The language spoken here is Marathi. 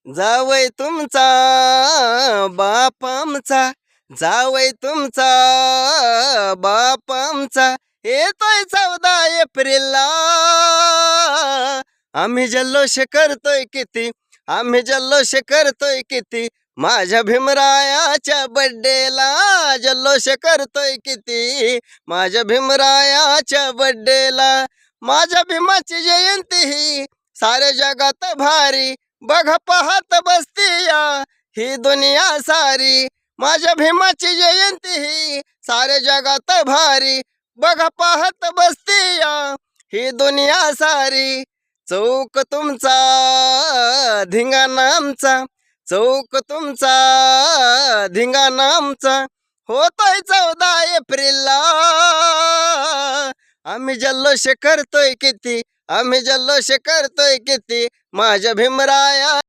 जावई तुमचा बाप आमचा, जावई तुमचा बाप आमचा, येतोय 14 एप्रिलला. आम्ही जल्लोष करतोय किती, आम्ही जल्लोष करतोय किती, माझ्या भीमरायाच्या बड्डेला जल्लोष करतोय किती, माझ्या भीमरायाच्या बड्डेला. माझ्या भीमाची जयंती ही साऱ्या जगात भारी, बघ पाहत बसतीया ही दुनिया सारी. माझ्या भीमाची जयंती ही साऱ्या जगात भारी, बघ पाहत बसतीया ही दुनिया सारी. चौक तुमचा धिंगाणा आमचा, चौक तुमचा धिंगाणा आमचा, होतोय 14 एप्रिलला. आम्ही जल्लोष करतोय किती, आम्ही जल्लोष करतोय किती, माझ्या भीमराया